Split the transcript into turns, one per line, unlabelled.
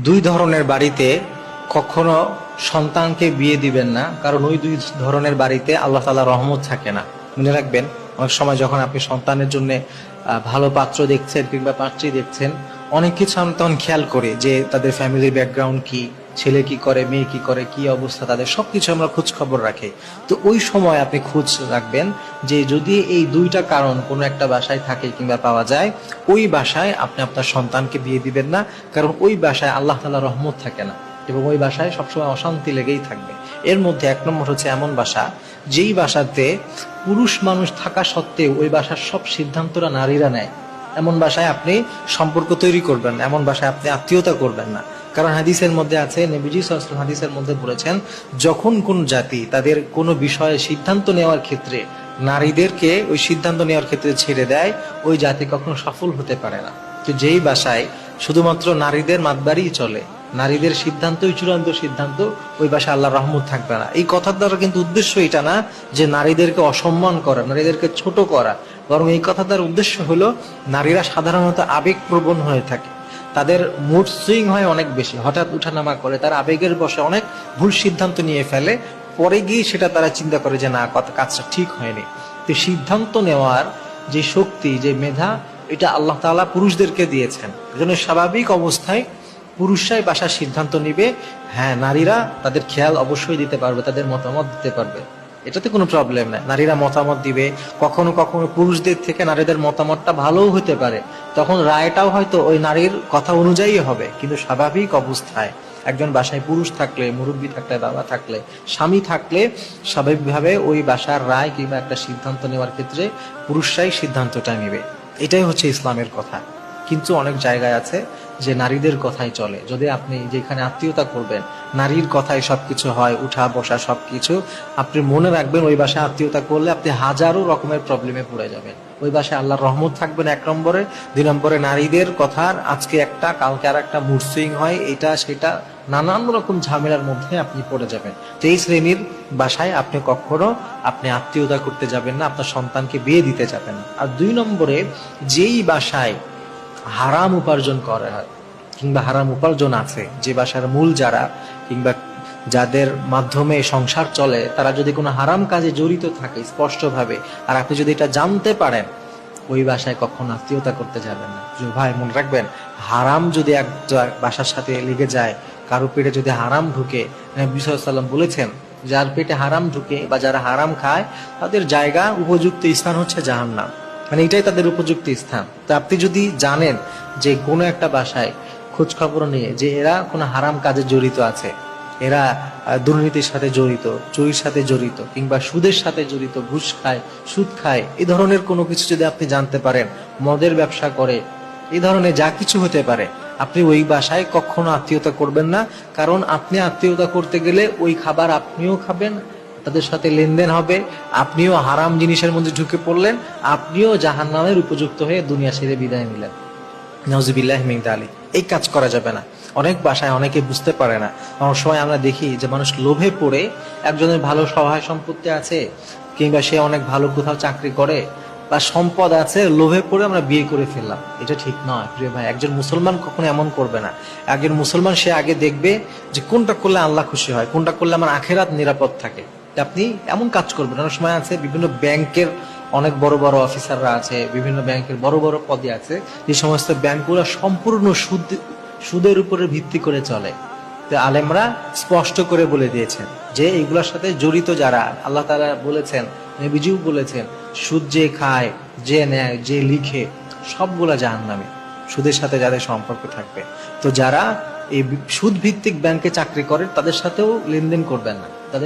দুই ধরনের বাড়িতে কখনো সন্তানকে বিয়ে দিবেন না, কারণ ওই দুই ধরনের বাড়িতে আল্লাহ তাআলা রহমত থাকে না। মনে রাখবেন, অনেক সময় যখন আপনি সন্তানের জন্য ভালো পাত্র দেখছেন কিংবা পাত্রী দেখছেন, অনেক কিছু আমরা তখন খেয়াল করি যে তাদের ফ্যামিলির ব্যাকগ্রাউন্ড কি, ছেলে কি করে, মেয়ে কি করে, কি অবস্থা তাদের, সবকিছু আমরা খোঁজ খবর রাখি। তো ওই সময় আপনি খোঁজ রাখবেন যে যদি এই দুইটা কারণ কোনো একটা বাসায় থাকে কিংবা পাওয়া যায়, ওই বাসায় আপনি আপনার সন্তানকে বিয়ে দিবেন না, কারণ ওই বাসায় আল্লাহ তাআলা রহমত থাকে না এবং ওই বাসায় সবসময় অশান্তি লেগেই থাকবে। এর মধ্যে এক নম্বর হচ্ছে এমন বাসা যেই বাসাতে পুরুষ মানুষ থাকা সত্ত্বেও ওই বাসার সব সিদ্ধান্তরা নারীরা নেয়। এমন বাসায় আপনি সম্পর্ক তৈরি করবেন না, এমন বাসায় আপনি আত্মীয়তা করবেন না। কারণ হাদিসের মধ্যে আছে, নবীজি সাল্লাল্লাহু আলাইহি ওয়াসাল্লাম হাদিসের মধ্যে বলেছেন, যখন কোন জাতি তাদের কোনো বিষয়ে সিদ্ধান্ত নেওয়ার ক্ষেত্রে নারীদেরকে ওই সিদ্ধান্ত নেওয়ার ক্ষেত্রে ছেড়ে দেয়, ওই জাতি কখনো সফল হতে পারে না। তো যেই বাসায় শুধুমাত্র নারীদের মাতবাড়ি চলে, নারীদের সিদ্ধান্তই চূড়ান্ত সিদ্ধান্ত, ওই বাসায় আল্লাহর রহমত থাকবে না। এই কথার দ্বারা কিন্তু উদ্দেশ্য এটা না যে নারীদেরকে অসম্মান করা, নারীদেরকে ছোট করা, বরং এই কথা দ্বারা উদ্দেশ্য হলো নারীরা সাধারণত আবেগপ্রবণ হয়ে থাকে, তাদের মুড সুইং হয় অনেক বেশি, হঠাৎ উঠানামা করে, তার আবেগের বশে অনেক ভুল সিদ্ধান্ত নিয়ে ফেলে, পরে গিয়ে সেটা তারা চিন্তা করে যে না, কাজটা ঠিক হয়নি। তো সিদ্ধান্ত নেওয়ার যে শক্তি, যে মেধা, এটা আল্লাহ তাআলা পুরুষদেরকে দিয়েছেন। এজন্য স্বাভাবিক অবস্থায় পুরুষরাই বাসার সিদ্ধান্ত নিবে। হ্যাঁ, নারীরা তাদের খেয়াল অবশ্যই দিতে পারবে, তাদের মতামত দিতে পারবে, এটাতে কোনো প্রবলেম নাই। নারীরা মতামত দিবে, কখনো কখনো পুরুষদের থেকে নারীদের মতামতটা ভালোও হতে পারে, তখন রায়টাও হয়তো ওই নারীর কথা অনুযায়ী হবে। কিন্তু স্বাভাবিক অবস্থায় একজন বাসায় পুরুষ থাকলে, মুরব্বী থাকলে, বাবা থাকলে, স্বামী থাকলে, স্বাভাবিকভাবে ওই বাসার রায় কিংবা একটা সিদ্ধান্ত নেওয়ার ক্ষেত্রে পুরুষরাই সিদ্ধান্তটা নেবে। এটাই হচ্ছে ইসলামের কথা। কিন্তু অনেক জায়গায় আছে যে নারীদের কথাই চলে। যদি আপনি যেখানে আত্মীয়তা করবেন, নারীর কথাই সবকিছু হয়, উঠা বসা সবকিছু, আপনি মনে রাখবেন ওই বাসায় আত্মীয়তা করলে আপনি হাজারো রকমের প্রবলেমে পড়ে যাবেন। ওই বাসায় আল্লাহর রহমত থাকবেন এক নম্বরে, দুই নম্বরে নারীদের কথার আজকে একটা কালকে আর একটা মুড সুইং হয়, এটা সেটা নানান রকম ঝামেলার মধ্যে আপনি পড়ে যাবেন। তো এই শ্রেণীর বাসায় আপনি কখনো আপনি আত্মীয়তা করতে যাবেন না, আপনার সন্তানকে বিয়ে দিতে যাবেন না। আর দুই নম্বরে, যেই বাসায় হারাম উপার্জন করা হয় কিংবা হারাম উপার্জন আছে, যে বাসার মূল যারা কিংবা যাদের মাধ্যমে সংসার চলে, তারা যদি কোনো হারাম কাজে জড়িত থাকে স্পষ্টভাবে, আর আপনি যদি এটা জানতে পারেন, ওই বাসায় কখনো আত্মীয়তা করতে যাবেন না। ভাই মনে রাখবেন, হারাম যদি এক বাসার সাথে লেগে যায়, কারো পেটে যদি হারাম ঢুকে, নবী সাল্লাল্লাহু আলাইহি ওয়াসাল্লাম বলেছেন, যার পেটে হারাম ঢুকে বা যারা হারাম খায়, তাদের জায়গা, উপযুক্ত স্থান হচ্ছে জাহান্নাম। মানে এটাই তাদের উপযুক্ত স্থান। তো আপনি যদি জানেন যে কোনো একটা বাসায় খোঁজ খবর নিয়ে যে এরা কোনো হারাম কাজে জড়িত আছে, এরা দুর্নীতির সাথে জড়িত, চুরির সাথে জড়িত, কিংবা সুদের সাথে জড়িত, ঘুষ খায়, সুদ খায়, এই ধরনের কোনো কিছু যদি আপনি জানতে পারেন, মদের ব্যবসা করে, এই ধরনের যা কিছু হতে পারে, আপনি ওই বাসায় কখনো আত্মীয়তা করবেন না। কারণ আপনি আত্মীয়তা করতে গেলে ওই খাবার আপনিও খাবেন, তাদের সাথে লেনদেন হবে, আপনিও হারাম জিনিসের মধ্যে ঢুকে পড়লেন, আপনিও জাহান্নামের উপযুক্ত হয়ে দুনিয়া ছেড়ে বিদায় নিলেন। নাউযুবিল্লাহি মিন যালিক। এই কাজ করা যাবে না। অনেক বাসায় অনেকে বুঝতে পারে না। অনেক সময় আমরা দেখি যে মানুষ লোভে পড়ে, একজনের ভালো সহায় সম্পত্তি আছে কিংবা সে অনেক ভালো কোথাও চাকরি করে বা সম্পদ আছে, লোভে পড়ে আমরা বিয়ে করে ফেললাম। এটা ঠিক নয় প্রিয় ভাই। একজন মুসলমান কখনো এমন করবে না। একজন মুসলমান সে আগে দেখবে যে কোনটা করলে আল্লাহ খুশি হয়, কোনটা করলে আমার আখিরাত নিরাপদ থাকে। আপনি এমন কাজ করবেন। অনেক সময় আছে বিভিন্ন ব্যাংকের অনেক বড় বড় অফিসাররা আছে, বিভিন্ন ব্যাংকের বড় বড় পদে আছে, যে সমস্ত ব্যাংকগুলো সম্পূর্ণ সুদের উপরে ভিত্তি করে চলে। তো আলেমরা স্পষ্ট করে বলে দিয়েছেন যে এইগুলোর সাথে জড়িত যারা, আল্লাহ তাআলা বলেছেন, নবীজিও বলেছেন, সুদ যে খায়, যে নেয়, যে লিখে, সবগুলা জাহান্নামী। সুদের সাথে যাদের সম্পর্ক থাকবে, তো যারা এই সুদ ভিত্তিক ব্যাংকে চাকরি করে তাদের সাথেও লেনদেন করবেন না।